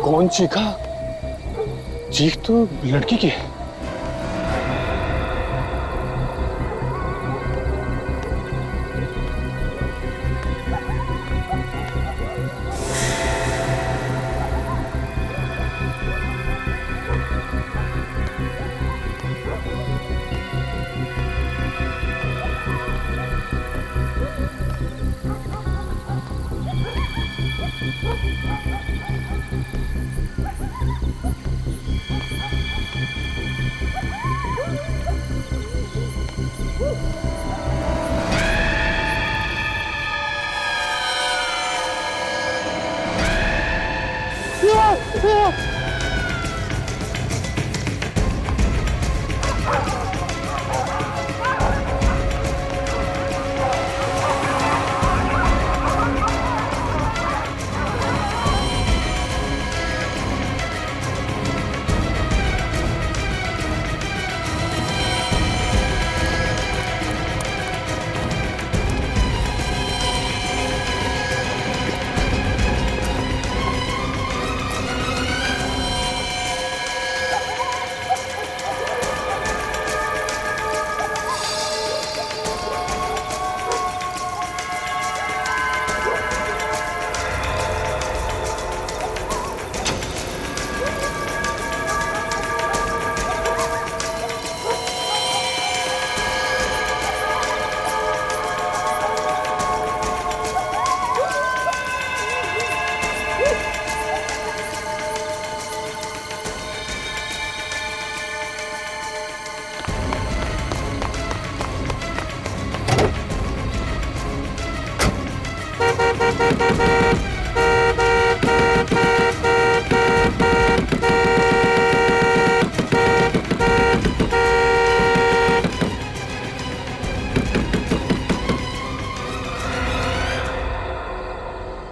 कौन चीखा? चीख तो लड़की की है।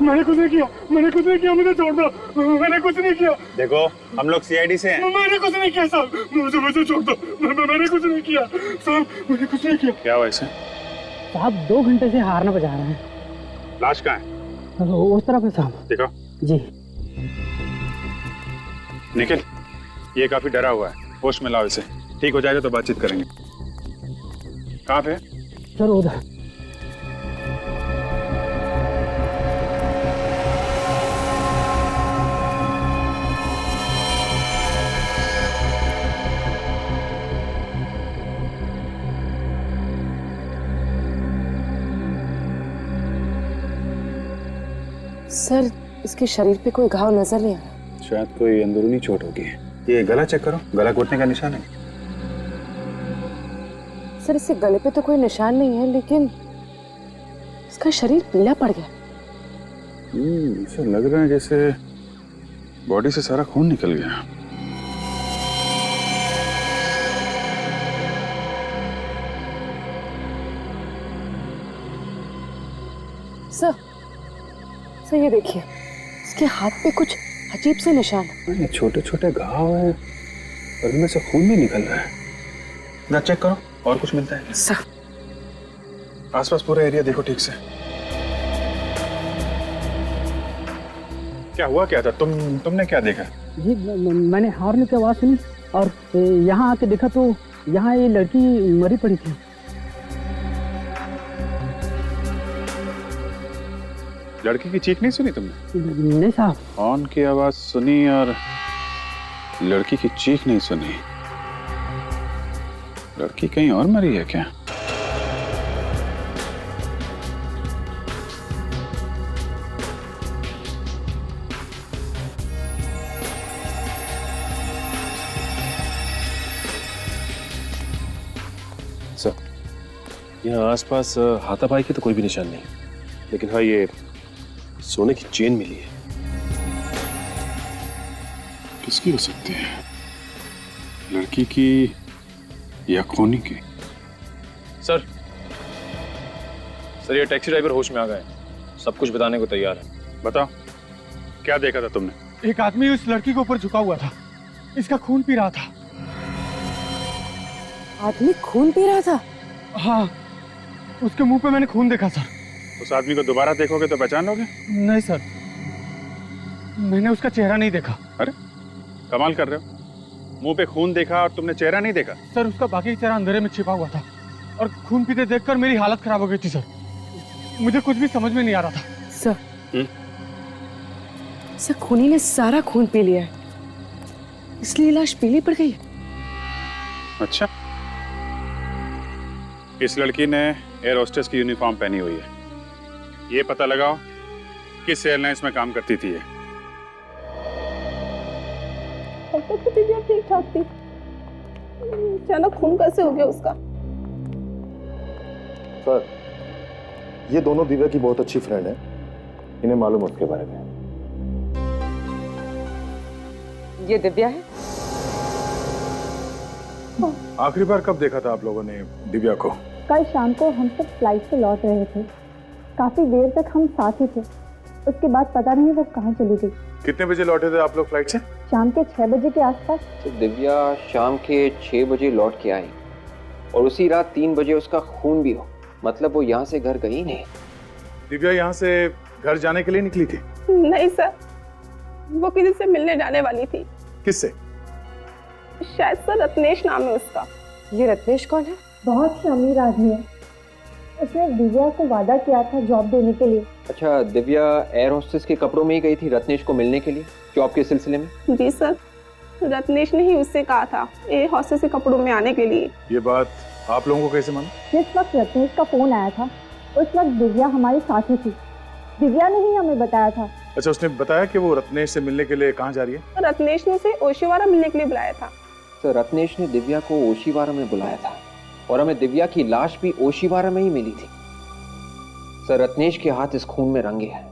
मैंने कुछ नहीं किया, मैंने कुछ नहीं किया, मुझे छोड़ दो, मैंने कुछ नहीं किया। देखो हम लोग सीआईडी से हैं। मैंने कुछ नहीं किया साहब, मुझे छोड़ दो, मैंने कुछ नहीं किया साहब, मैंने कुछ नहीं किया। क्या हुआ इसे? साहब 2 घंटे से हारना बजा रहे हैं। लाश कहाँ है? उस तरफ है साहब। देखो। जी। निखिल, ये काफी डरा हुआ है, होश में लाओ इसे। ठीक हो जाएगा तो बातचीत करेंगे। कहाँ पे? सर उधर। सर, इसके शरीर पे कोई घाव नजर नहीं आ रहा। शायद कोई अंदरूनी चोट होगी। ये गला चेक करो, गला घोटने का निशान है। सर, इससे गले पे तो कोई निशान नहीं है, लेकिन इसका शरीर पीला पड़ गया। ऐसा लग रहा है जैसे बॉडी से सारा खून निकल गया। सर ये देखिए, इसके हाथ पे कुछ अजीब से निशान है। ये छोटे छोटे घाव हैं और इनमें से खून भी निकल रहा है। ना चेक करो, और कुछ मिलता है? सर, आसपास पूरा एरिया देखो ठीक से। क्या हुआ क्या था? तुमने क्या देखा? जी मैंने हॉर्न की आवाज़ सुनी और यहाँ आके देखा तो यहाँ ये लड़की मरी पड़ी थी। लड़की की चीख नहीं सुनी तुमने? नहीं साहब। हॉर्न की आवाज सुनी और लड़की की चीख नहीं सुनी। लड़की कहीं और मरी है क्या? यहाँ आसपास हाथापाई की तो कोई भी निशान नहीं, लेकिन हाँ ये सोने की चेन मिली है। किसकी हो सकती है? लड़की की या खोनी की? सर ये टैक्सी ड्राइवर होश में आ गए, सब कुछ बताने को तैयार है। बताओ, क्या देखा था तुमने? एक आदमी उस लड़की के ऊपर झुका हुआ था, इसका खून पी रहा था। आदमी खून पी रहा था? हाँ, उसके मुंह पे मैंने खून देखा सर। उस आदमी को दोबारा देखोगे तो पहचान लोगे? नहीं सर, मैंने उसका चेहरा नहीं देखा। अरे कमाल कर रहे हो, मुंह पे खून देखा और तुमने चेहरा नहीं देखा? सर उसका बाकी चेहरा अंधेरे में छिपा हुआ था और खून पीते देखकर मेरी हालत खराब हो गई थी सर। मुझे कुछ भी समझ में नहीं आ रहा था। सर सर खूनी ने सारा खून पी लिया है, इसलिए लाश पीली पड़ गई। अच्छा, इस लड़की ने एयर होस्टेस की यूनिफॉर्म पहनी हुई है। ये पता लगाओ किस एयरलाइंस में काम करती थी ये। तो दिव्या ठीक ठाक थी, अचानक खून कैसे हो गया उसका? सर, ये दोनों दिव्या की बहुत अच्छी फ्रेंड है, इन्हें मालूम है उसके बारे में। ये दिव्या है? आखिरी बार कब देखा था आप लोगों ने दिव्या को? कल शाम को हम सब फ्लाइट से लौट रहे थे, काफी देर तक हम साथ ही थे। उसके बाद पता नहीं वो कहाँ चली गई। कितने बजे लौटे थे आप लोग फ्लाइट से? शाम के 6 बजे के आसपास। तो दिव्या शाम के 6 बजे लौट के आई और उसी रात 3 बजे उसका खून भी हो, मतलब वो यहाँ से घर गई नहीं। दिव्या यहाँ से घर जाने के लिए निकली थी? नहीं सर, वो किसी से मिलने जाने वाली थी। किससे? शायद सर रत्नेश नाम है उसका। ये रत्नेश कौन है? बहुत ही अमीर आदमी है, उसने दिव्या को वादा किया था जॉब देने के लिए। अच्छा, दिव्या एयर होस्टेस के कपड़ों में ही गई थी रत्नेश को मिलने के लिए जॉब के सिलसिले में? जी सर, रत्नेश ने ही उससे कहा था एयर होस्टेस के कपड़ों में आने के लिए। ये बात आप लोगों को कैसे मालूम? जिस वक्त रत्नेश का फोन आया था उस वक्त दिव्या हमारे साथ ही थी। दिव्या ने ही हमें बताया था। अच्छा, उसने बताया कि वो रत्नेश से मिलने के लिए कहाँ जा रही है? रत्नेश ने उसे ओशिवारा मिलने के लिए बुलाया था। तो रत्नेश ने दिव्या को ओशिवारा में बुलाया था और हमें दिव्या की लाश भी ओशिवारा में ही मिली थी। सर, रत्नेश के हाथ इस खून में रंगे हैं।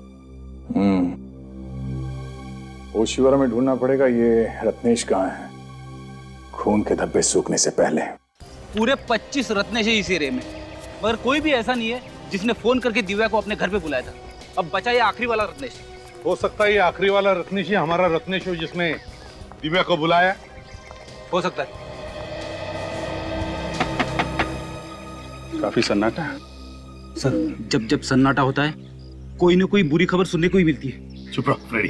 ओशिवारा में ढूंढना पड़ेगा ये रत्नेश कहाँ है, खून के धब्बे सूखने से पहले। पूरे 25 रत्नेश है इस एरिया में, मगर कोई भी ऐसा नहीं है जिसने फोन करके दिव्या को अपने घर पे बुलाया था। अब बचा ये आखिरी वाला रत्नेश। हो सकता है ये आखिरी वाला रत्नेश ही हमारा रत्नेश हो जिसने दिव्या को बुलाया। हो सकता है। काफी सन्नाटा है। सर, जब जब सन्नाटा होता है कोई ना कोई बुरी खबर सुनने को ही मिलती है। चुप रहो फ्रेडी।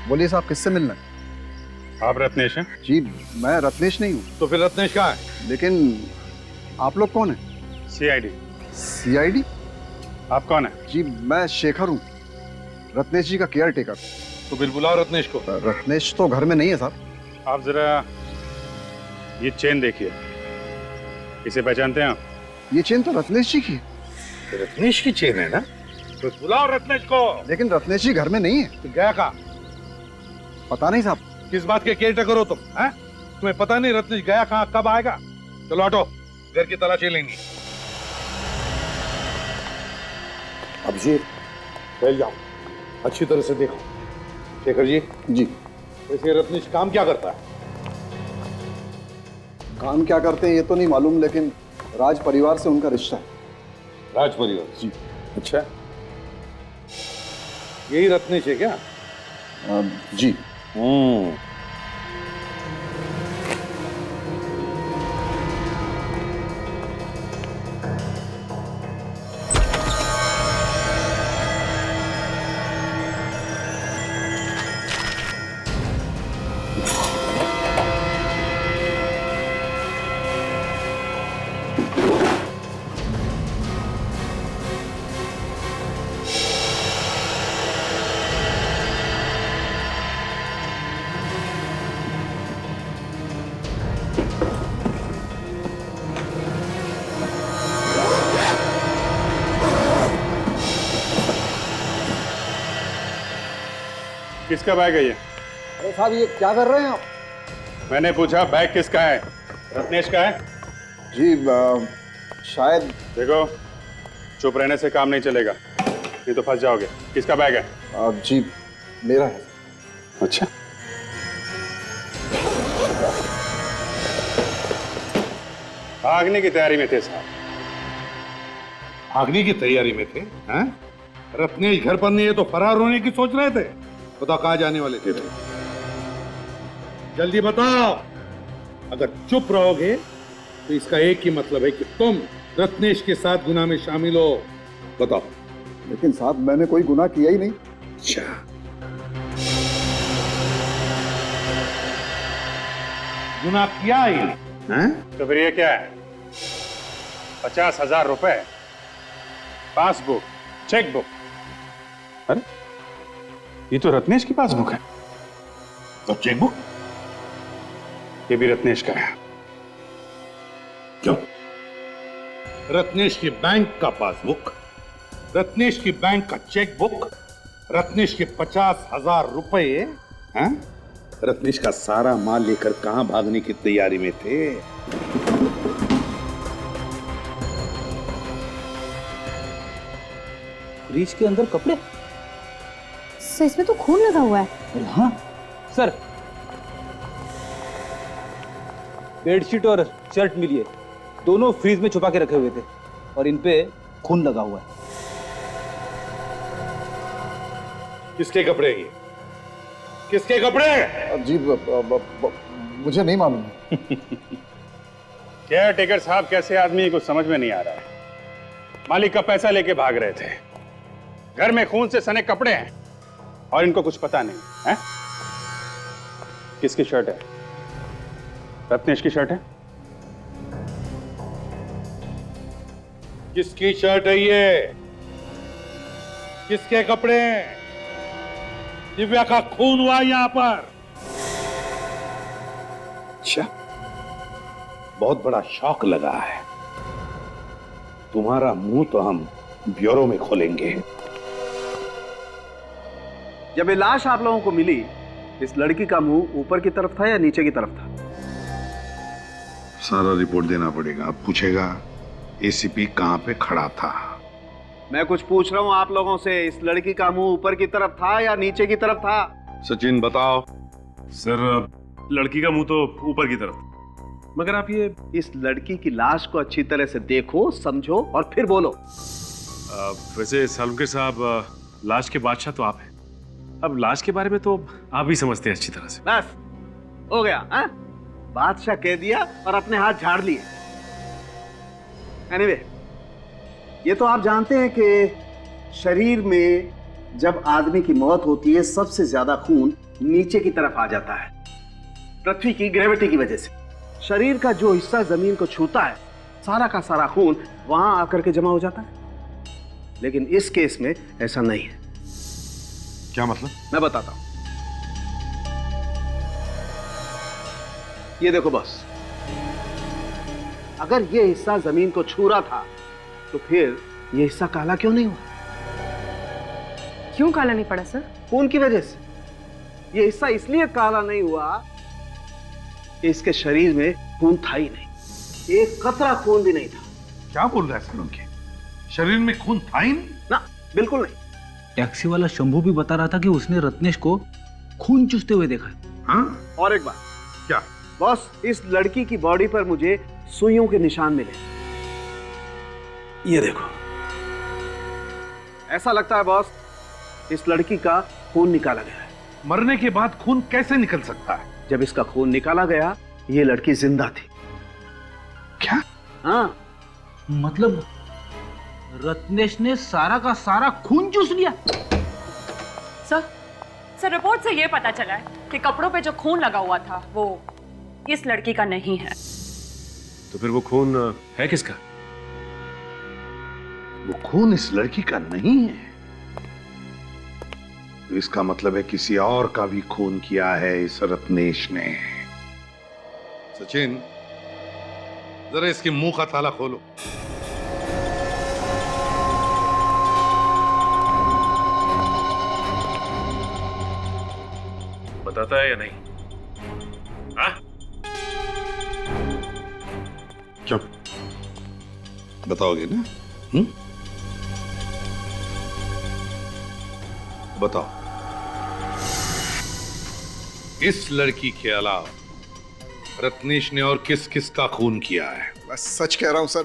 बोलिए साहब, किससे मिलना है? आप रत्नेश हैं? जी, मैं रत्नेश नहीं हूँ। तो फिर रत्नेश कहाँ है? लेकिन आप लोग कौन हैं? CID। CID? आप कौन है? जी, मैं शेखर हूँ, रत्नेश जी का केयर टेकर। तो फिर बुलाओ रत्नेश को। रत्नेश तो घर में नहीं है साहब। आप जरा ये चेन देखिए, इसे पहचानते हैं आप? ये चेन तो रत्नेश जी की है। रत्नेश की चेन है ना? तो बुलाओ रत्नेश को। लेकिन रत्नेश जी घर में नहीं है। तो गया कहाँ? पता नहीं साहब। किस बात के केयर टेकर हो तुम? हैं? तुम्हें पता नहीं रत्नेश गया कहाँ, कब आएगा? चलो हटो, घर की तलाशी लेंगे। अभिजीत, फैल जाओ, अच्छी तरह से देखो। शेखर जी। जी। वैसे रत्नेश काम क्या करता है? काम क्या करते हैं ये तो नहीं मालूम, लेकिन राज परिवार से उनका रिश्ता है। राज परिवार? जी। अच्छा, यही रत्नेश है क्या? जी। किसका बैग है ये? अरे साहब, ये क्या कर रहे हैं आप? मैंने पूछा बैग किसका है? रत्नेश का है? जी शायद। देखो, चुप रहने से काम नहीं चलेगा, नहीं तो फंस जाओगे। किसका बैग है? जी मेरा है। अच्छा, भागने की तैयारी में थे साहब। भागने की तैयारी में थे? हैं? रत्नेश घर पर नहीं है तो फरार होने की सोच रहे थे? बताओ कहाँ जाने वाले थे? जल्दी बताओ। अगर चुप रहोगे तो इसका एक ही मतलब है कि तुम रत्नेश के साथ गुनाह में शामिल हो। बताओ। लेकिन साहब मैंने कोई गुनाह किया ही नहीं। अच्छा, गुनाह किया ही नहीं, हैं? तो फिर ये क्या है? 50,000 रुपए, पासबुक, चेकबुक। अरे, ये तो रत्नेश की पासबुक है। तो चेकबुक? ये भी रत्नेश का है। क्यों? रत्नेश की बैंक का पासबुक, रत्नेश की बैंक का चेकबुक, रत्नेश के 50,000 रुपए, हैं? रत्नेश का सारा माल लेकर कहां भागने की तैयारी में थे? फ्रिज के अंदर कपड़े? सर इसमें तो खून लगा हुआ है। अरे हाँ सर, बेडशीट और शर्ट मिली है, दोनों फ्रीज में छुपा के रखे हुए थे और इन पे खून लगा हुआ है। किसके कपड़े ये? किसके कपड़े? जी मुझे नहीं मालूम। केयर टेकर साहब कैसे आदमी कुछ समझ में नहीं आ रहा है। मालिक का पैसा लेके भाग रहे थे, घर में खून से सने कपड़े हैं और इनको कुछ पता नहीं है। किसकी शर्ट है? रत्नेश की शर्ट है। किसकी शर्ट है ये? किसके कपड़े हैं? दिव्या का खून हुआ यहां पर। अच्छा, बहुत बड़ा शौक लगा है। तुम्हारा मुंह तो हम ब्यूरो में खोलेंगे। जब ये लाश आप लोगों को मिली, इस लड़की का मुंह ऊपर की तरफ था या नीचे की तरफ था? सारा रिपोर्ट देना पड़ेगा। अब पूछेगा एसीपी कहां पे खड़ा था। मैं कुछ पूछ रहा हूं आप लोगों से, इस लड़की का मुंह ऊपर की तरफ था या नीचे की तरफ था? सचिन बताओ। सर, लड़की का मुंह तो ऊपर की तरफ, मगर आप ये इस लड़की की लाश को अच्छी तरह से देखो, समझो और फिर बोलो। वैसे सालुंके साहब, लाश के बादशाह तो आप हैं। अब लाश के बारे में तो आप भी समझते हैं अच्छी तरह से। बस हो गया, हाँ? बादशाह कह दिया और अपने हाथ झाड़ लिए। एनीवे, ये तो आप जानते हैं कि शरीर में जब आदमी की मौत होती है सबसे ज्यादा खून नीचे की तरफ आ जाता है, पृथ्वी की ग्रेविटी की वजह से। शरीर का जो हिस्सा जमीन को छूता है, सारा का सारा खून वहां आकर के जमा हो जाता है। लेकिन इस केस में ऐसा नहीं है। क्या मतलब? मैं बताता हूं। ये देखो बस, अगर ये हिस्सा जमीन को छू रहा था तो फिर ये हिस्सा काला क्यों नहीं हुआ? क्यों काला नहीं पड़ा सर? खून की वजह से। ये हिस्सा इसलिए काला नहीं हुआ कि इसके शरीर में खून था ही नहीं, एक कतरा खून भी नहीं था। क्या बोल रहा है सालुंके? शरीर में खून था ही नहीं? ना, बिल्कुल नहीं। टैक्सी वाला शंभू भी बता रहा था कि उसने रत्नेश को खून चूसते हुए देखा है। हाँ? और एक बात। क्या? बॉस, इस लड़की की बॉडी पर मुझे सुइयों के निशान मिले। ये देखो, ऐसा लगता है बॉस इस लड़की का खून निकाला गया है। मरने के बाद खून कैसे निकल सकता है? जब इसका खून निकाला गया, ये लड़की जिंदा थी। क्या? हाँ, मतलब रत्नेश ने सारा का सारा खून चूस लिया। सर रिपोर्ट से ये पता चला है कि कपड़ों पे जो खून लगा हुआ था वो इस लड़की का नहीं है। तो फिर वो खून है किसका? वो खून इस लड़की का नहीं है तो इसका मतलब है किसी और का भी खून किया है इस रत्नेश ने। सचिन, जरा इसके मुंह का ताला खोलो। बताता है या नहीं? हाँ? बताओगे ना? बताओ। इस लड़की के अलावा रत्नेश ने और किस किस का खून किया है? मैं सच कह रहा हूं सर,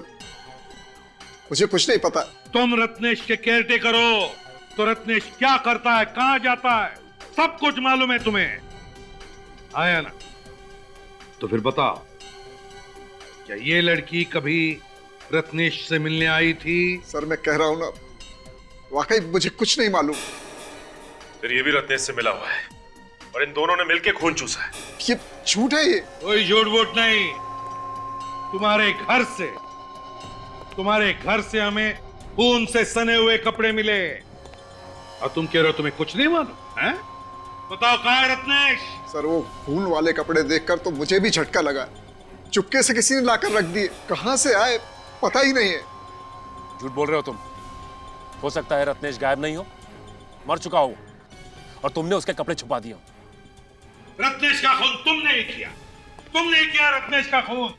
मुझे कुछ नहीं पता। तुम रत्नेश के केयरटेकर हो, तो रत्नेश क्या करता है, कहां जाता है, सब कुछ मालूम है तुम्हें, आया ना? तो फिर बताओ, क्या ये लड़की कभी रत्नेश से मिलने आई थी? सर मैं कह रहा हूं ना, वाकई मुझे कुछ नहीं मालूम। फिर ये भी रत्नेश से मिला हुआ है और इन दोनों ने मिलकर खून चूसा है। ये झूठ है। ये कोई झूठ वूठ नहीं। तुम्हारे घर से हमें खून से सने हुए कपड़े मिले और तुम कह रहे हो तुम्हें कुछ नहीं मालूम है? बताओ कहाँ है रत्नेश? सर वो खून वाले कपड़े देखकर तो मुझे भी झटका लगा। चुपके से किसी ने लाकर रख दिए, कहां से आए पता ही नहीं है। झूठ बोल रहे हो तुम। हो सकता है रत्नेश गायब नहीं हो, मर चुका हो और तुमने उसके कपड़े छुपा दिए हो। रत्नेश का खून तुमने किया रत्नेश का खून।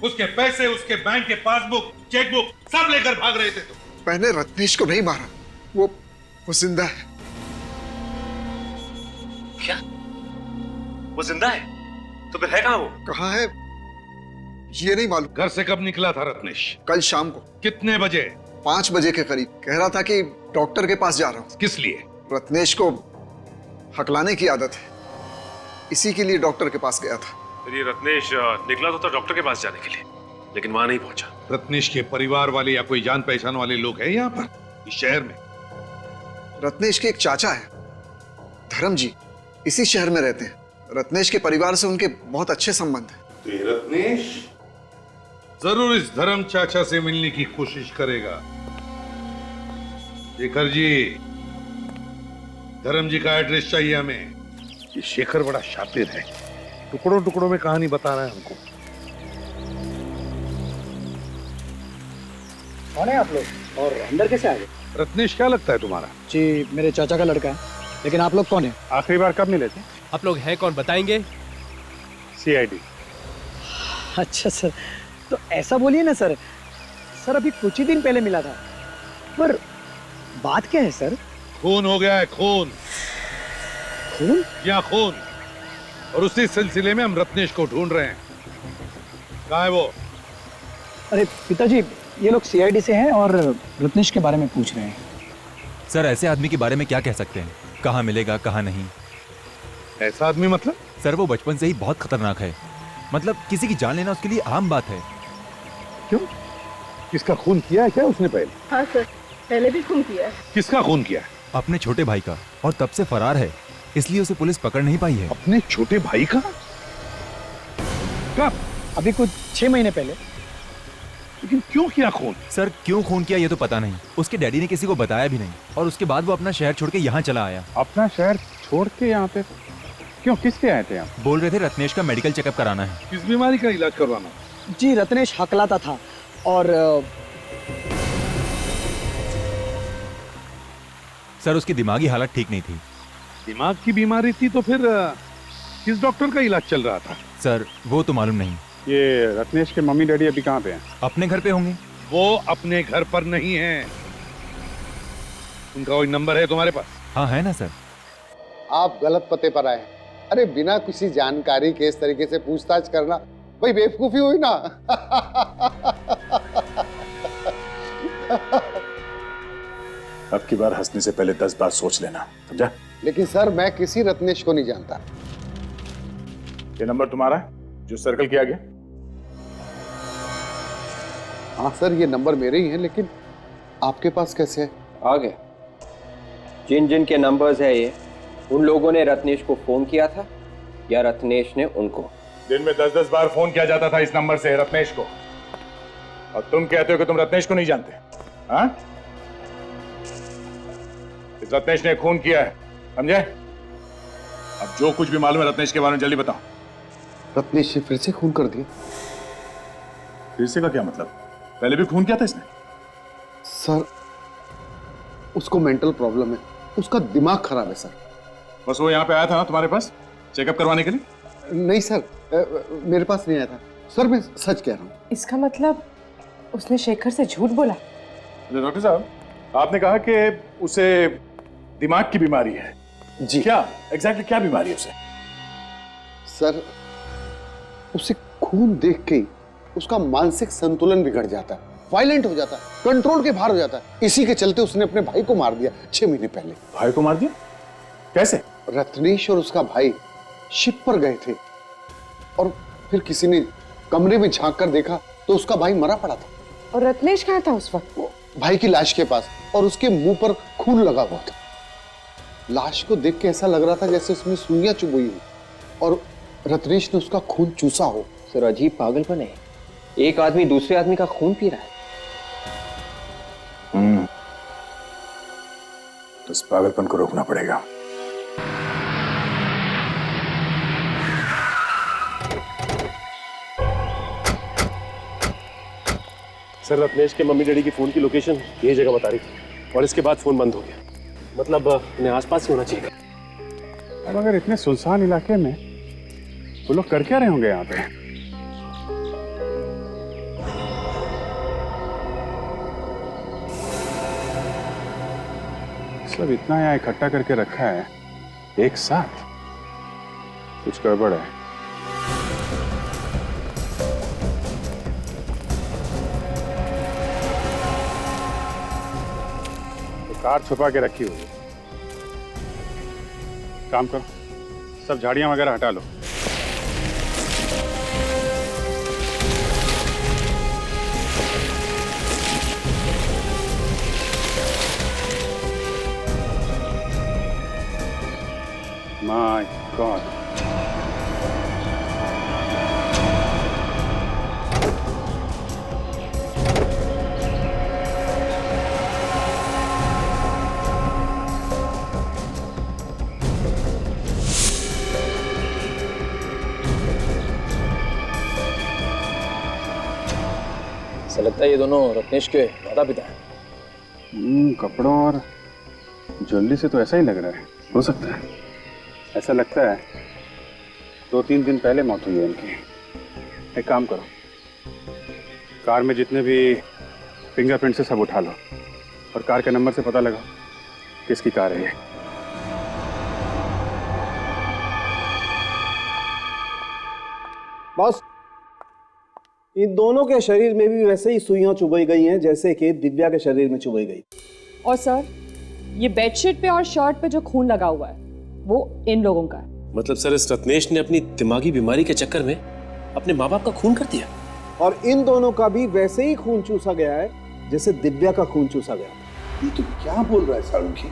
उसके पैसे, उसके बैंक के पासबुक, चेकबुक सब लेकर भाग रहे थे तुम। मैंने रत्नेश को नहीं मारा, वो जिंदा है। क्या? वो जिंदा है? तो फिर है कहां वो? कहां है ये नहीं मालूम। घर से कब निकला था रत्नेश? कल शाम को। कितने बजे? 5 बजे के करीब। कह रहा था कि डॉक्टर के पास जा रहा हूं। किस लिए? रत्नेश को हकलाने की आदत है, इसी के लिए डॉक्टर के पास गया था। फिर ये रत्नेश निकला तो था डॉक्टर के पास जाने के लिए, लेकिन वहां नहीं पहुंचा। रत्नेश के परिवार वाले या कोई जान पहचान वाले लोग हैं यहाँ पर इस शहर में? रत्नेश के एक चाचा है, धर्म जी, इसी शहर में रहते हैं। रत्नेश के परिवार से उनके बहुत अच्छे संबंध हैं। तो ये रत्नेश जरूर इस धर्म चाचा से मिलने की कोशिश करेगा। शेखर जी, धर्म जी का एड्रेस चाहिए हमें। ये शेखर बड़ा शातिर है, टुकड़ों टुकड़ों में कहानी बता रहा है हमको। कौन है आप लोग और अंदर कैसे आ गए? रत्नेश क्या लगता है तुम्हारा? जी मेरे चाचा का लड़का है, लेकिन आप लोग कौन है? आखिरी बार कब मिले थे? आप लोग हैं कौन बताएंगे? CID। अच्छा सर, तो ऐसा बोलिए ना सर। सर अभी कुछ ही दिन पहले मिला था, पर बात क्या है सर? खून हो गया है, खून। खून? या खून, और उसी सिलसिले में हम रत्नेश को ढूंढ रहे हैं। कहाँ है वो? अरे पिताजी, ये लोग CID से हैं और रत्नेश के बारे में पूछ रहे हैं। सर ऐसे आदमी के बारे में क्या कह सकते हैं, कहाँ मिलेगा कहाँ नहीं। ऐसा आदमी मतलब? सर वो बचपन से ही बहुत खतरनाक है, मतलब किसी की जान लेना उसके लिए आम बात है। क्यों? किसका खून किया है क्या उसने पहले? हाँ सर, पहले भी खून किया है। किसका खून किया है? अपने छोटे भाई का, और तब से फरार है, इसलिए उसे पुलिस पकड़ नहीं पाई है। अपने छोटे भाई का? कब? अभी कुछ 6 महीने पहले। लेकिन क्यों किया खून? सर क्यों खून किया ये तो पता नहीं, उसके डैडी ने किसी को बताया भी नहीं, और उसके बाद वो अपना शहर छोड़ के यहाँ चला आया। अपना शहर छोड़ के यहाँ पे क्यों, किसके आए थे आप? बोल रहे थे रत्नेश का मेडिकल चेकअप कराना है। किस बीमारी का इलाज करवाना? जी रत्नेश हकलाता था और सर उसकी दिमागी हालत ठीक नहीं थी। दिमाग की बीमारी थी तो फिर किस डॉक्टर का इलाज चल रहा था? सर वो तो मालूम नहीं। ये रत्नेश के मम्मी डैडी अभी कहाँ पे हैं? अपने घर पे होंगे। वो अपने घर पर नहीं है। उनका कोई नंबर है तुम्हारे पास? हाँ है ना सर। आप गलत पते पर आए। अरे बिना किसी जानकारी के इस तरीके से पूछताछ करना भाई बेवकूफी हुई ना। अब की बार हंसने से पहले 10 बार सोच लेना, समझा? लेकिन सर मैं किसी रत्नेश को नहीं जानता। ये नंबर तुम्हारा है जो सर्कल किया गया? हाँ सर ये नंबर मेरे ही है, लेकिन आपके पास कैसे है? आ गया। जिन जिन के नंबर्स है ये, उन लोगों ने रत्नेश को फोन किया था या रत्नेश ने उनको? दिन में 10-10 बार फोन किया जाता था इस नंबर से रत्नेश को, और तुम कहते हो कि तुम रत्नेश को नहीं जानते? हाँ? इस रत्नेश ने खून किया है, समझे? अब जो कुछ भी मालूम है रत्नेश के बारे में जल्दी बताओ। रत्नेश ने फिर से खून कर दिया? फिर से का क्या मतलब? पहले भी खून किया था इसने? सर उसको मेंटल प्रॉब्लम है, उसका दिमाग खराब है सर। बस वो यहाँ पे आया था ना तुम्हारे पास चेकअप करवाने के लिए? नहीं सर, मेरे पास नहीं आया था सर, मैं सच कह रहा हूँ। इसका मतलब उसने शेखर से झूठ बोला? डॉक्टर साहब, आपने कहा कि उसे दिमाग की बीमारी है। जी। क्या एग्जैक्टली क्या बीमारी है उसे? सर, उसे खून देख के ही उसका मानसिक संतुलन बिगड़ जाता है, वायलेंट हो जाता है, कंट्रोल के बाहर हो जाता है। इसी के चलते उसने अपने भाई को मार दिया 6 महीने पहले। भाई को मार दिया? कैसे? रत्नेश और उसका भाई शिप पर गए थे और फिर किसी ने कमरे में झांक कर देखा तो उसका भाई मरा पड़ा था। और रत्नेश कहाँ था उस वक्त? भाई की लाश के पास, और उसके मुंह पर खून लगा हुआ था। लाश को देख के ऐसा लग रहा था जैसे उसमें सुइयां चुभई हुई और रत्नेश ने उसका खून चूसा हो। सर, अजीब पागलपन है। एक आदमी दूसरे आदमी का खून पी रहा है। तो इस पागलपन को रोकना पड़ेगा। सर, रत्नेश के मम्मी डैडी की फोन की लोकेशन यही जगह बता रही थी और इसके बाद फोन बंद हो गया। मतलब इन्हें आसपास ही होना चाहिए। अब अगर इतने सुनसान इलाके में वो लोग कर क्या रहे होंगे यहाँ पे? सब इतना यहाँ इकट्ठा करके रखा है एक साथ, कुछ गड़बड़ है। तो कार छुपा के रखी हुई है। काम करो, सब झाड़ियां वगैरह हटा लो। My God. ऐसा लगता है ये दोनों रत्नेश के माता पिता हैं। कपड़ों और ज्वेलरी से तो ऐसा ही लग रहा है। हो सकता है, ऐसा लगता है 2-3 दिन पहले मौत हुई है इनकी। एक काम करो, कार में जितने भी फिंगरप्रिंट से सब उठा लो और कार के नंबर से पता लगाओ किसकी कार है ये। बॉस, इन दोनों के शरीर में भी वैसे ही सुइयां चुभई गई हैं जैसे कि दिव्या के शरीर में चुभई गई। और सर, ये बेडशीट पे और शर्ट पे जो खून लगा हुआ है वो इन लोगों का है। मतलब सर, इस रत्नेश ने अपनी दिमागी बीमारी के चक्कर में अपने माँ बाप का खून कर दिया। और इन दोनों का भी वैसे ही खून चूसा गया है जैसे दिव्या का खून चूसा गया। ये तुम क्या बोल रहा है सालुंखी?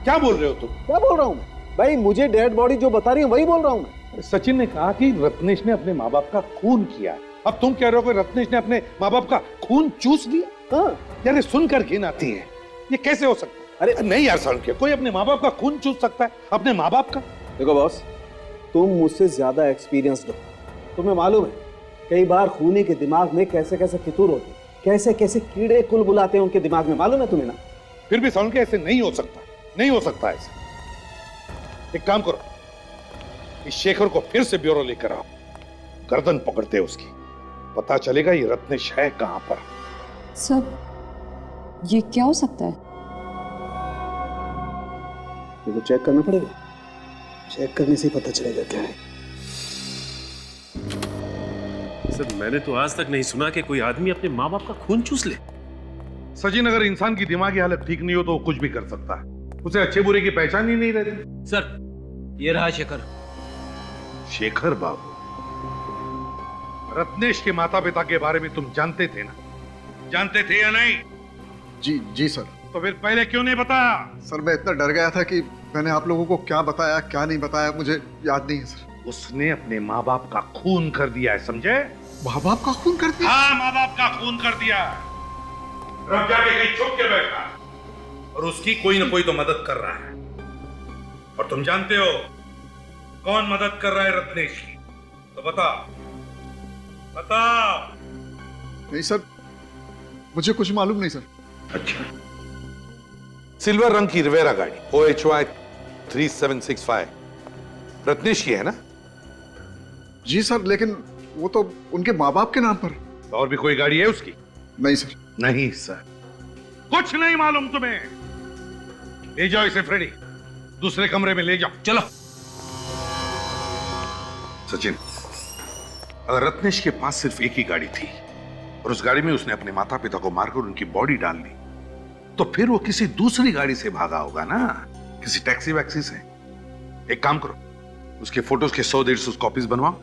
क्या बोल रहे हो तुम? क्या बोल रहा हूँ मैं? भाई, मुझे डेड बॉडी जो बता रही है वही बोल रहा हूँ मैं। सचिन ने कहा कि रत्नेश ने अपने माँ बाप का खून किया। अब तुम कह रहे हो कि रत्नेश ने अपने माँ बाप का खून चूस लिया? हाँ यार, सुनकर घिन आती है। ये कैसे हो सकता है? अरे नहीं यार सालुंखी, कोई अपने माँ बाप का खून चूस सकता है? अपने माँ बाप का? देखो बॉस, तुम मुझसे ज्यादा एक्सपीरियंस्ड हो। तुम्हें मालूम है कई बार खूनी के दिमाग में कैसे कैसे फितूर होते हैं, कैसे कैसे कीड़े कुल बुलाते हैं उनके दिमाग में। मालूम है तुम्हें ना? फिर भी सालुंखी ऐसे नहीं हो सकता, नहीं हो सकता ऐसे। एक काम करो, इस शेखर को फिर से ब्यूरो लेकर आओ, गर्दन पकड़ते उसकी, पता चलेगा ये रत्नेश है कहां पर। सर, ये क्या हो सकता है? ये तो चेक करना पड़ेगा। चेक करने से ही पता चलेगा क्या है। सर, मैंने तो आज तक नहीं सुना कि कोई आदमी अपने माँ बाप का खून चूस ले। सचिन, अगर इंसान की दिमागी हालत ठीक नहीं हो तो वो कुछ भी कर सकता है। उसे अच्छे बुरे की पहचान ही नहीं रहती। सर, ये रहा शेखर। शेखर बाबू, रत्नेश के माता पिता के बारे में तुम जानते थे ना? जानते थे या नहीं? जी सर। तो फिर पहले क्यों नहीं बताया? सर, मैं इतना डर गया था कि मैंने आप लोगों को क्या बताया क्या नहीं बताया मुझे याद नहीं है सर। उसने अपने माँ बाप का खून कर दिया है, समझे? माँ बाप का खून कर दिया? हाँ, माँ बाप का खून कर दिया। रब जाके कहीं छुप के बैठा और उसकी कोई ना कोई तो मदद कर रहा है। और तुम जानते हो कौन मदद कर रहा है रत्नेश की? तो बताओ, बताओ। नहीं सर, मुझे कुछ मालूम नहीं सर। अच्छा, सिल्वर रंग की रिवेरा गाड़ी OHY 3765 रत्नेश की है ना? जी सर, लेकिन वो तो उनके माँ बाप के नाम पर। और भी कोई गाड़ी है उसकी? नहीं सर। नहीं सर, कुछ नहीं मालूम तुम्हें। ले जाओ इसे फ्रेडी, दूसरे कमरे में ले जाओ। चलो। सचिन, अगर रत्नेश के पास सिर्फ एक ही गाड़ी थी और उस गाड़ी में उसने अपने माता पिता को मारकर उनकी बॉडी डाल ली, तो फिर वो किसी दूसरी गाड़ी से भागा होगा ना, किसी टैक्सी वैक्सी से। एक काम करो, उसके फोटोज के 100-150 कॉपीज बनवाओ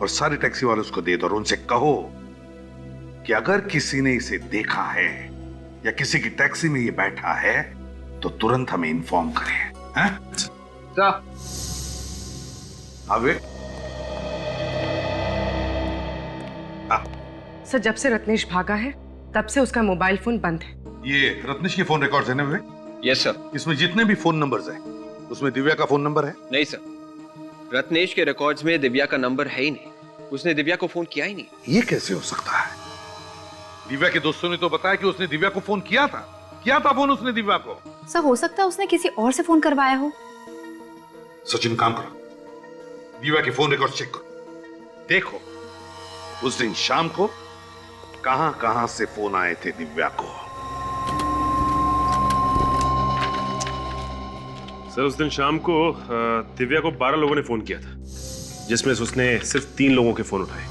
और सारे टैक्सी वालों को दे दो और उनसे कहो कि अगर किसी ने इसे देखा है या किसी की टैक्सी में ये बैठा है तो तुरंत हमें इन्फॉर्म करें। हैं? आगे। सर, जब से रत्नेश भागा है तब से उसका मोबाइल फोन बंद है। ये रत्नेश के फोन रिकॉर्ड्स है ना विवेक? Yes sir. इसमें जितने भी फोन नंबर्स हैं उसमें दिव्या का फोन नंबर है? नहीं सर, रत्नेश के रिकॉर्ड्स में दिव्या का नंबर है ही नहीं। उसने दिव्या को फोन किया ही नहीं। ये कैसे हो सकता है? दिव्या के दोस्तों ने तो बताया कि उसने दिव्या को फोन किया था फोन उसने दिव्या को। सर, हो सकता है उसने किसी और से फोन करवाया हो। सचिन, काम करो, दिव्या के फोन रिकॉर्ड चेक करो, देखो उस दिन शाम को कहां से फोन आए थे दिव्या को। सर, उस दिन शाम को दिव्या को 12 लोगों ने फोन किया था, जिसमें से उसने सिर्फ 3 लोगों के फोन उठाए।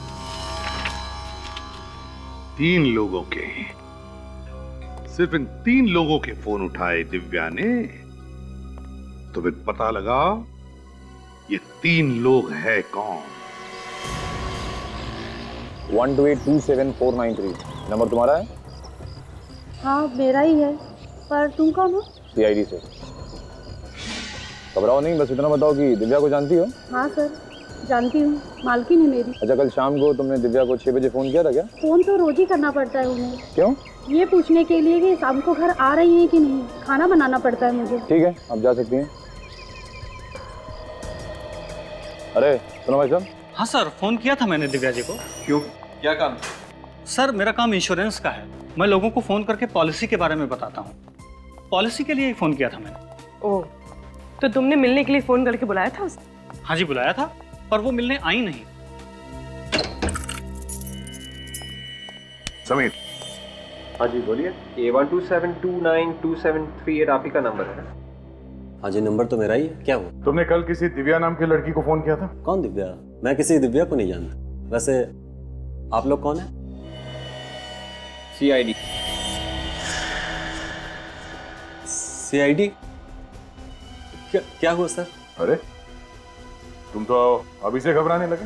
3 लोगों के? सिर्फ इन 3 लोगों के फोन उठाए दिव्या ने? तो फिर पता लगाओ ये 3 लोग है कौन। 12827 नंबर तुम्हारा है? हाँ, मेरा ही है। पर तुम कौन हो? CID से। घबराओ नहीं, बस इतना बताओ कि दिव्या को जानती हो? हाँ सर, जानती हूँ, मालकिन है मेरी। अच्छा, कल शाम को तुमने दिव्या को 6 बजे फोन किया था क्या? फोन तो रोज ही करना पड़ता है उन्हें। क्यों? ये पूछने के लिए कि शाम को घर आ रही हैं कि नहीं। खाना बनाना पड़ता है मुझे। ठीक है, आप जा सकती हैं। अरे सुनो भाई साहब। हाँ सर, फोन किया था मैंने दिव्या जी को। क्यों, क्या काम? सर, मेरा काम इंश्योरेंस का है। मैं लोगों को फोन करके पॉलिसी के बारे में बताता हूँ। पॉलिसी के लिए ही फोन किया था मैंने। ओह, तो तुमने मिलने के लिए फोन करके बुलाया था उसे? हाँ जी, बुलाया था, पर वो मिलने आई नहीं। समीर। हाँ जी बोलिए। A127292738 आप ही का नंबर है? हाँ जी, नंबर तो मेरा ही है। क्या हुआ? तुमने कल किसी दिव्या नाम की लड़की को फोन किया था? कौन दिव्या? मैं किसी दिव्या को नहीं जानता। वैसे आप लोग कौन है? CID। CID? क्या हुआ सर? अरे तुम तो अभी से घबराने लगे।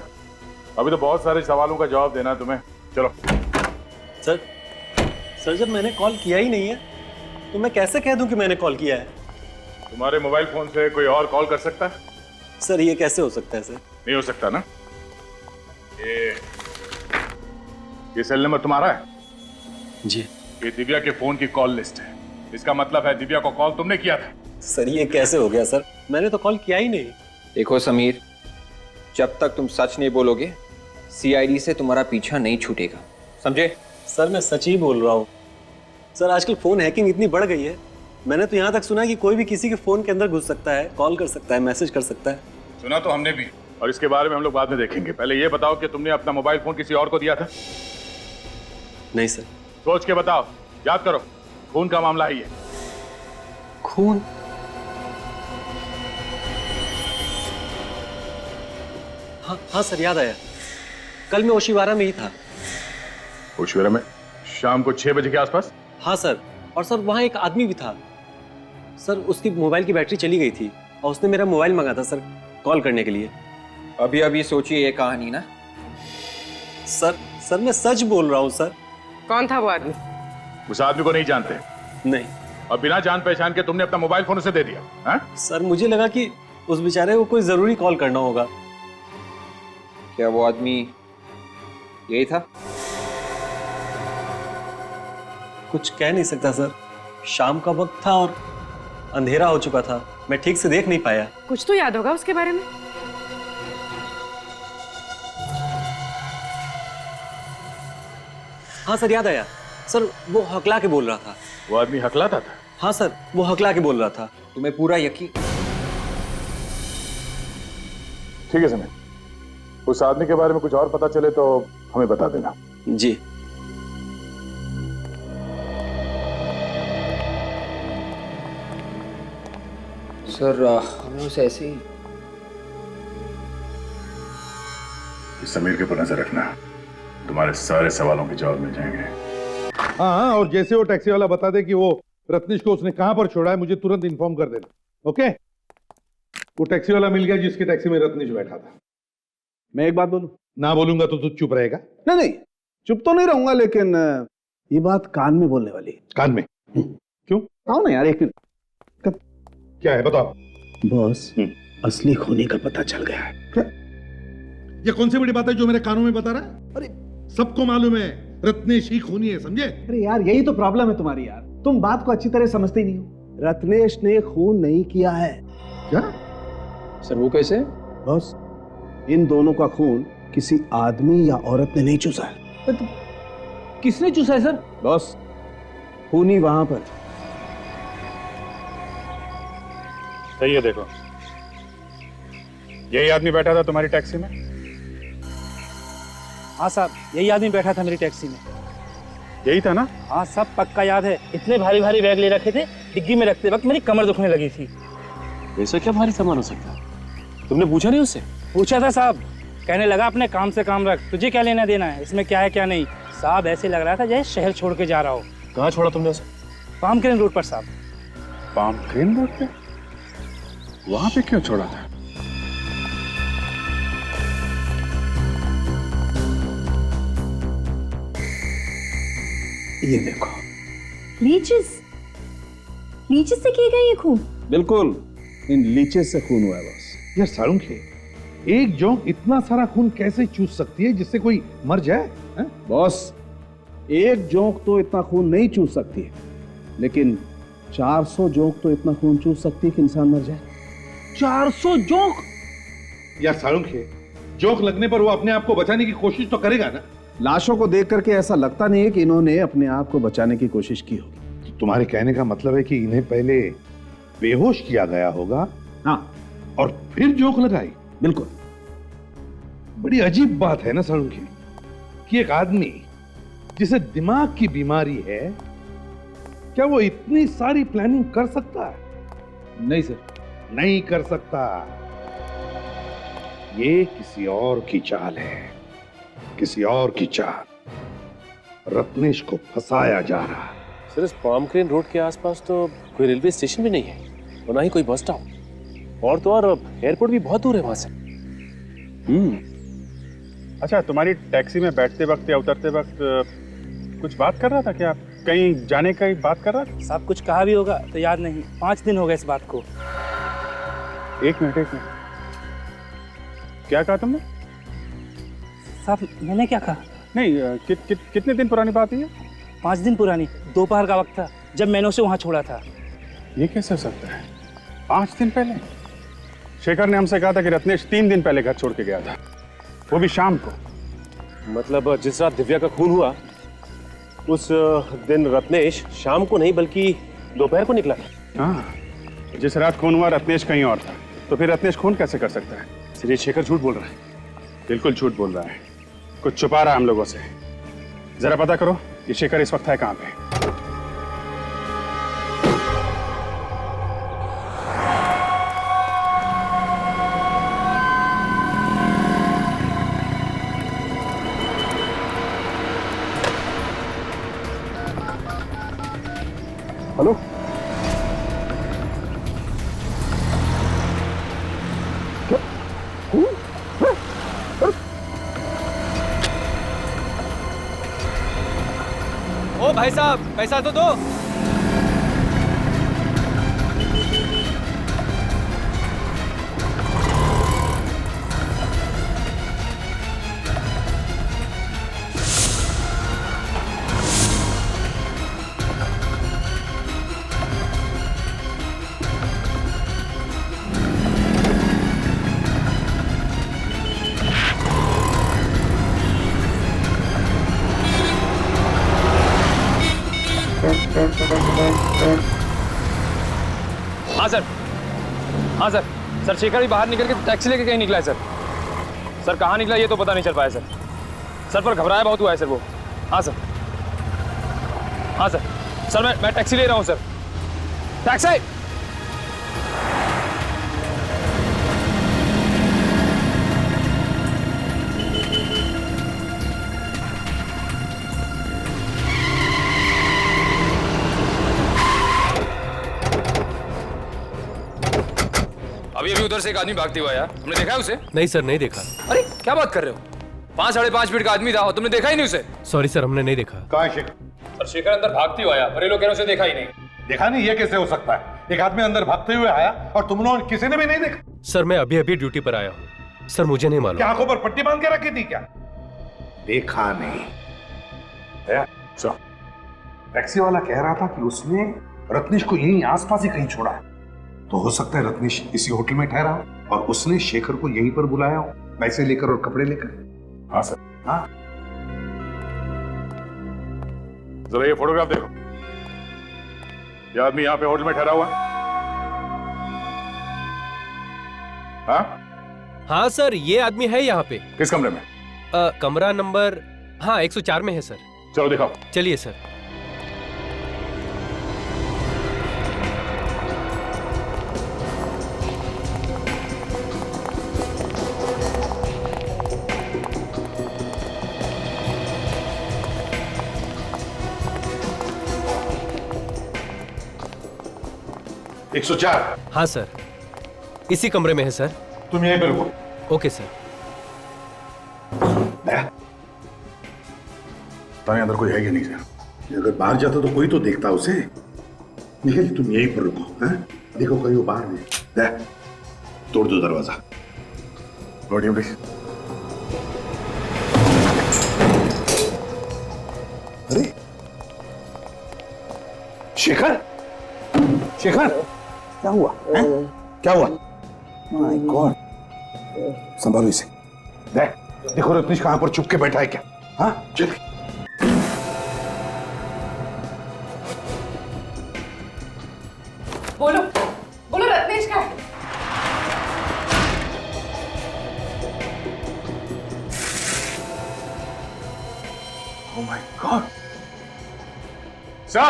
अभी तो बहुत सारे सवालों का जवाब देना है तुम्हें। चलो। सर, जब मैंने कॉल किया ही नहीं है तो मैं कैसे कह दूं कि मैंने कॉल किया है? तुम्हारे मोबाइल फोन से कोई और कॉल कर सकता है? सर, ये कैसे हो सकता है सर? नहीं हो सकता ना। ये सेल नंबर तुम्हारा है? जी। ये दिव्या के फोन की कॉल लिस्ट है। इसका मतलब है दिव्या को कॉल तुमने किया था। सर, ये कैसे हो गया सर? मैंने तो कॉल किया ही नहीं। देखो समीर, जब तक तुम सच नहीं बोलोगे CID से तुम्हारा पीछा नहीं छूटेगा, समझे? सर, मैं सच ही बोल रहा हूँ। सर, आजकल फोन हैकिंग इतनी बढ़ गई है, मैंने तो यहाँ तक सुना है कि कोई भी किसी के फोन के अंदर घुस सकता है, कॉल कर सकता है, मैसेज कर सकता है। सुना तो हमने भी, और इसके बारे में हम लोग बाद में देखेंगे। पहले ये बताओ कि तुमने अपना मोबाइल फोन किसी और को दिया था? नहीं सर। सोच के बताओ, याद करो, खून का मामला है ये। खून? हाँ सर, याद आया। कल मैं ओशिवारा में ही था। ओशिवारा में? शाम को 6 बजे के आसपास? हाँ सर, और सर वहाँ एक आदमी भी था। सर, उसकी मोबाइल की बैटरी चली गई थी और उसने मेरा मोबाइल मंगा था सर, कॉल करने के लिए। अभी सोचिए ये कहानी ना। सर मैं सच बोल रहा हूँ सर। कौन था वो आदमी? उस आदमी को नहीं जानते? नहीं। और बिना जान पहचान के तुमने अपना मोबाइल फोन उसे दे दिया? हा? सर, मुझे लगा कि उस बेचारे को कोई जरूरी कॉल करना होगा। क्या वो आदमी यही था? कुछ कह नहीं सकता सर, शाम का वक्त था और अंधेरा हो चुका था, मैं ठीक से देख नहीं पाया। कुछ तो याद होगा उसके बारे में? हाँ सर, याद आया। सर, वो हकला के बोल रहा था। वो आदमी हकलाता था? हाँ सर, वो हकला के बोल रहा था। तुम्हें पूरा यकीन? ठीक है समीर, उस आदमी के बारे में कुछ और पता चले तो हमें बता देना। जी। सर हमें उसे ऐसे ही समीर के ऊपर नजर रखना, तुम्हारे सारे सवालों के जवाब मिल जाएंगे। हाँ, और जैसे वो टैक्सी वाला बता दे कि वो रत्नेश को उसने कहां पर छोड़ा है, मुझे तुरंत इन्फॉर्म कर देना। ओके? वो टैक्सी वाला मिल गया जिसके टैक्सी में रत्नेश बैठा था। मैं एक बात बोलूं? ना बोलूंगा तो तू चुप रहेगा? नहीं, चुप तो नहीं रहूंगा, लेकिन ये बात कान में बोलने वाली। कान में? क्यों? आओ ना यार, एक मिनट। क्या है बताओ। बॉस, असली खूनी का पता चल गया है। ये कौन सी बड़ी बात है जो मेरे कानों में बता रहा है? अरे सबको मालूम है रत्नेश ही खूनी है, समझे? अरे यार, यही तो प्रॉब्लम है तुम्हारी यार, तुम बात को अच्छी तरह समझते ही नहीं हो। रत्नेश ने खून नहीं किया है। क्या? सर वो कैसे? बॉस, इन दोनों का खून किसी आदमी या औरत ने नहीं चूसा है। तो किसने चूसा है सर? बॉस, खूनी वहां पर। सही है, देखो यही आदमी बैठा था तुम्हारी टैक्सी में? हाँ साहब, यही आदमी बैठा था मेरी टैक्सी में। यही था ना? हाँ सब पक्का याद है। इतने भारी भारी बैग ले रखे थे, डिग्गी में रखते वक्त मेरी कमर दुखने लगी थी। ऐसा क्या भारी सामान हो सकता है? तुमने पूछा नहीं उससे? पूछा था साहब, कहने लगा अपने काम से काम रख, तुझे क्या लेना देना है, इसमें क्या है क्या नहीं। साहब ऐसे लग रहा था जैसे शहर छोड़ के जा रहा हो। कहाँ छोड़ा तुमने उसे? पाम क्रेन रोड पर साहब। पाम क्रेन रोड पे? वहां पे क्यों छोड़ा था? ये देखो, लीचेस से किए गए ये खून? बिल्कुल, इन लीचेस से खून हुआ है बॉस। यार सारुंखे, एक जोंक इतना सारा खून कैसे चूस सकती है जिससे कोई मर जाए? बॉस, एक जोंक तो इतना खून नहीं चूस सकती है, लेकिन 400 जोंक तो इतना खून चूस सकती है कि इंसान मर जाए। 400 जोंक? यार सारुंखे, जोंक लगने पर वो अपने आप को बचाने की कोशिश तो करेगा ना? लाशों को देख करके ऐसा लगता नहीं है कि इन्होंने अपने आप को बचाने की कोशिश की होगी। तो तुम्हारे कहने का मतलब है कि इन्हें पहले बेहोश किया गया होगा, हाँ, और फिर जोंक लगाई? बिल्कुल। बड़ी अजीब बात है ना सारुंखे, कि एक आदमी जिसे दिमाग की बीमारी है, क्या वो इतनी सारी प्लानिंग कर सकता है? नहीं सर, नहीं कर सकता। ये किसी और की चाल है, किसी और की चाल। रत्नेश को फंसाया जा रहा है। सर, इस पाम क्रेन रोड के आसपास तो कोई रेलवे स्टेशन भी नहीं है, और ना ही कोई बस स्टॉप, और तो और एयरपोर्ट भी बहुत दूर है वहां से। अच्छा, तुम्हारी टैक्सी में बैठते वक्त या उतरते वक्त कुछ बात कर रहा था क्या? कहीं जाने का ही बात कर रहा था? साहब कुछ कहा भी होगा तो याद नहीं, 5 दिन हो गए इस बात को। एक मिनट, क्या कहा तुमने? साहब मैंने क्या कहा? नहीं, कितने दिन पुरानी बात है ये? 5 दिन पुरानी, दोपहर का वक्त था जब मैंने उसे वहां छोड़ा था। ये कैसे हो सकता है? 5 दिन पहले? शेखर ने हमसे कहा था कि रत्नेश 3 दिन पहले घर छोड़ के गया था, वो भी शाम को। मतलब जिस रात दिव्या का खून हुआ उस दिन रत्नेश शाम को नहीं बल्कि दोपहर को निकला था। हाँ, जिस रात खून हुआ रत्नेश कहीं और था, तो फिर रत्नेश खून कैसे कर सकता है? ये शेखर झूठ बोल रहा है। बिल्कुल झूठ बोल रहा है, कुछ छुपा रहा है हम लोगों से। जरा पता करो कि शेखर इस वक्त है कहां पे। हेलो, ओ भाई साहब, पैसा तो दो। हाँ सर, हाँ सर। सर शेखर भी बाहर निकल के टैक्सी लेके कहीं निकला है सर। सर कहाँ निकला ये तो पता नहीं चल पाया सर। सर पर घबराया बहुत हुआ है सर वो। हाँ सर, हाँ सर। सर मैं टैक्सी ले रहा हूँ सर। टैक्सी! उधर से एक आदमी भागते हुआ आया, हमने देखा है उसे? नहीं सर, नहीं देखा। अरे क्या बात कर रहे हो? 5-5.5 फीट का आदमी था और तुमने देखा ही नहीं उसे? सॉरी सर, हमने नहीं देखा। कहाँ है शेखर? सर शेखर अंदर भागते हुआ आया, पर ये लोग कह रहे उसे देखा ही नहीं। देखा नहीं? ये कैसे हो सकता है? एक आदमी अंदर भागते हुए आया और तुम लोग किसी ने भी नहीं देखा? सर मैं अभी अभी ड्यूटी पर आया हूँ सर, मुझे नहीं मालूम। क्या आंखों पर पट्टी बांध के रखी थी क्या? देखा नहीं? टैक्सी वाला कह रहा था कि उसने रत्नेश को यहीं आसपास ही कहीं छोड़ा है, तो हो सकता है रत्नेश इसी होटल में ठहरा हो और उसने शेखर को यहीं पर बुलाया हो, पैसे लेकर और कपड़े लेकर। हाँ सर। हाँ, जरा ये फोटोग्राफ देखो। ये आदमी यहाँ पे होटल में ठहरा हुआ है? हाँ हाँ सर, ये आदमी है यहाँ पे। किस कमरे में? कमरा नंबर 104 में है सर। चलो दिखाओ। चलिए सर। एक 104। हाँ सर, इसी कमरे में है सर। तुम यहीं पे रुको। Okay sir. पता अंदर कोई है कि नहीं सर? अगर बाहर जाता तो कोई तो देखता उसे। निखिल तुम यहीं पर रुको। हैं? देखो कहीं वो बाहर नहीं। तोड़ दो दरवाजा। प्लीज। अरे शेखर, शेखर क्या हुआ? क्या हुआ? माय गॉड, संभालो इसे। देखो रत्नेश कहां पर चुप के बैठा है क्या? हाँ चल। बोलो बोलो, रत्नेश का है? Oh my God. सर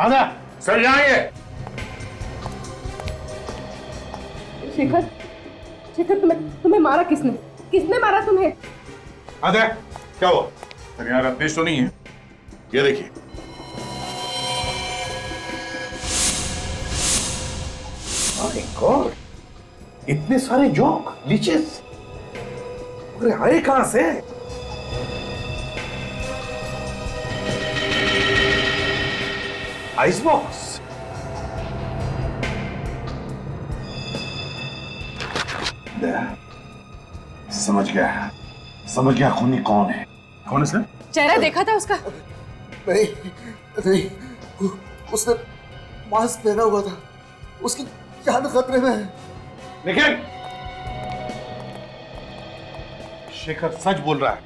आना। सर यहाँ आइए। शेखर, शेखर तुम्हें मारा किसने? किसने मारा तुम्हें? आधा क्या हुआ? सर यहाँ रत्नेश तो नहीं है। ये देखिए। माय गॉड, इतने सारे जोक लीचेस, अरे आए कहां से? Ice box. समझ गया खूनी कौन है। कौन है सर? चेहरा देखा था उसका? नहीं नहीं, उसने मास्क पहना हुआ था, उसकी जान खतरे में है। निखिल, शेखर सच बोल रहा है,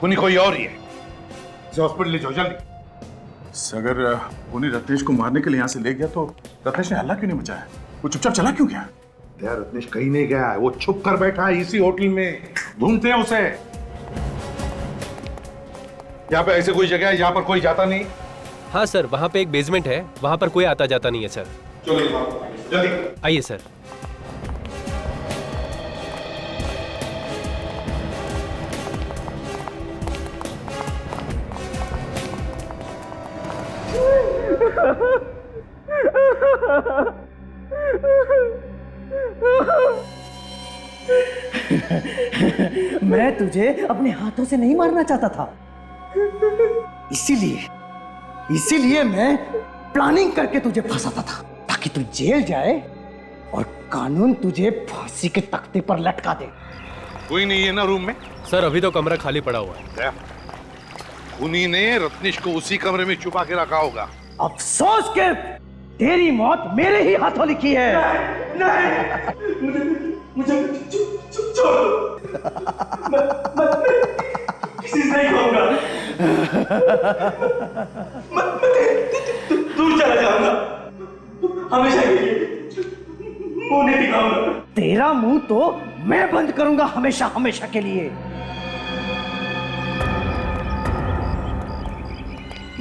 खूनी कोई और ही है। इसे हॉस्पिटल ले जाओ जल्दी। अगर खूनी रत्नेश को मारने के लिए यहाँ से ले गया तो रत्नेश ने हल्ला क्यों नहीं मचाया? वो चुपचाप चला क्यों गया? यार रत्नेश कहीं नहीं गया है, वो छुप कर बैठा है इसी होटल में। ढूंढते हैं उसे। यहाँ पे ऐसे कोई जगह है जहाँ पर कोई जाता नहीं? हाँ सर, वहाँ पे एक बेसमेंट है, वहाँ पर कोई आता जाता नहीं है सर। चलो जल्दी आइए सर। मैं तुझे अपने हाथों से नहीं मारना चाहता था, इसीलिए मैं प्लानिंग करके तुझे फंसाता था, ताकि तू जेल जाए और कानून तुझे फांसी के तख्ते पर लटका दे। कोई नहीं है ना रूम में? सर अभी तो कमरा खाली पड़ा हुआ है। खूनी ने रत्नेश को उसी कमरे में छुपा के रखा होगा। अफसोस के तेरी मौत मेरे ही हाथों लिखी है। मुझे छोड़, किसी से नहीं कहूंगा। मैं दूर चला जाऊंगा, हमेशा के लिए मुंह नहीं दिखाऊंगा। तेरा मुंह तो मैं बंद करूंगा हमेशा हमेशा के लिए।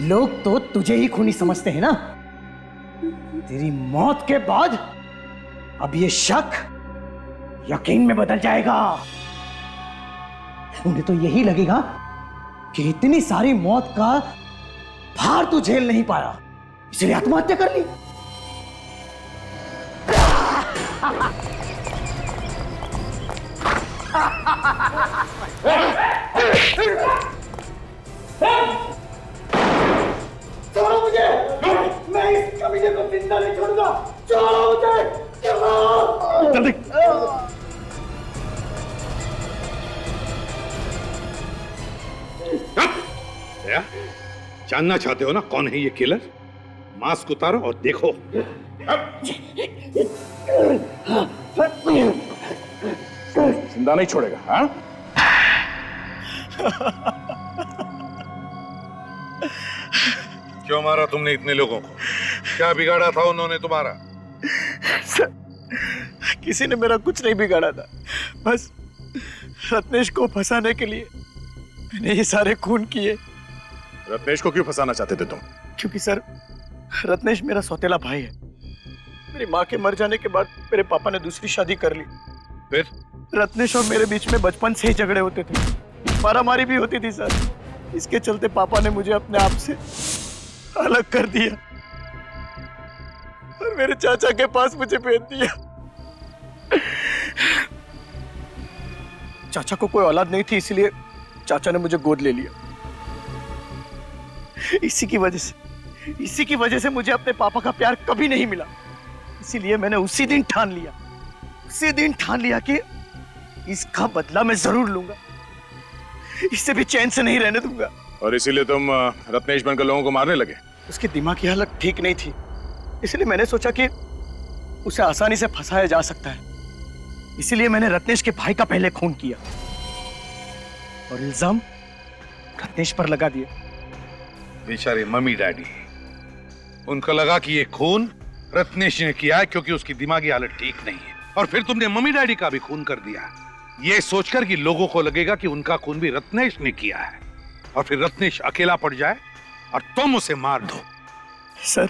लोग तो तुझे ही खूनी समझते हैं ना। तेरी मौत के बाद अब ये शक यकीन में बदल जाएगा। उन्हें तो यही लगेगा कि इतनी सारी मौत का भार तू झेल नहीं पाया, इसलिए आत्महत्या कर ली। छोड़ो मुझे, मैं इस कमीने को जिंदा नहीं छोड़ूंगा। छोड़ो मुझे, जल्दी। क्या जानना चाहते हो ना कौन है ये किलर? मास्क उतारो और देखो। जिंदा नहीं छोड़ेगा। हाँ? क्यों मारा तुमने इतने लोगों को? क्या बिगाड़ा था उन्होंने तुम्हारा? सर, किसी ने मेरा कुछ नहीं बिगाड़ा था, बस रत्नेश को फंसाने के लिए मैंने ये सारे खून किए। रत्नेश को क्यों फंसाना चाहते थे तुम? क्योंकि सर, रत्नेश मेरा सौतेला भाई है। मेरी माँ के मर जाने के बाद मेरे पापा ने दूसरी शादी कर ली। फिर रत्नेश और मेरे बीच में बचपन से ही झगड़े होते थे, मारामारी भी होती थी सर। इसके चलते पापा ने मुझे अपने आप से अलग कर दिया और मेरे चाचा के पास मुझे भेज दिया। चाचा को कोई औलाद नहीं थी, इसलिए चाचा ने मुझे गोद ले लिया। इसी की वजह से मुझे अपने पापा का प्यार कभी नहीं मिला। इसीलिए मैंने उसी दिन ठान लिया कि इसका बदला मैं जरूर लूंगा। इससे भी चैन से नहीं रहने दूंगा। और इसीलिए तुम रत्नेश बनकर लोगों को मारने लगे? उसकी दिमाग की हालत ठीक नहीं थी, इसलिए मैंने सोचा कि उसे आसानी से फंसाया जा सकता है। इसीलिए मैंने रत्नेश के भाई का पहले खून किया और इल्जाम रत्नेश पर लगा दिया। बेचारे मम्मी डैडी, उनको लगा कि ये खून रत्नेश ने किया है क्योंकि उसकी दिमागी हालत ठीक नहीं है, और फिर तुमने मम्मी डैडी का भी खून कर दिया, ये सोचकर कि लोगों को लगेगा कि उनका खून भी रत्नेश ने किया है, और फिर रत्नेश अकेला पड़ जाए और तुम उसे मार दो। सर,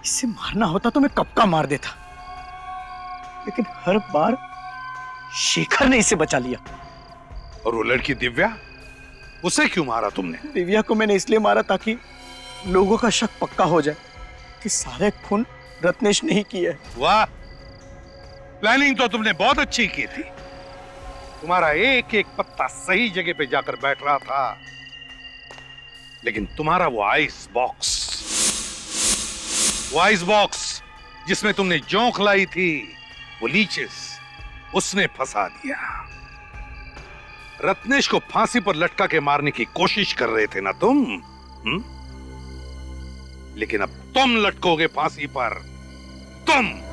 इसे मारना होता तो मैं कब का मार देता, लेकिन हर बार शेखर ने इसे बचा लिया। और वो लड़की दिव्या, उसे क्यों मारा तुमने? दिव्या को मैंने इसलिए मारा ताकि लोगों का शक पक्का हो जाए कि सारे खून रत्नेश ने ही किए। वाह, प्लानिंग तो तुमने बहुत अच्छी की थी। तुम्हारा एक एक पत्ता सही जगह पे जाकर बैठ रहा था, लेकिन तुम्हारा वो आइस बॉक्स जिसमें तुमने जोंक लाई थी, वो लीचेस, उसने फंसा दिया। रत्नेश को फांसी पर लटका के मारने की कोशिश कर रहे थे ना तुम? लेकिन अब तुम लटकोगे फांसी पर, तुम।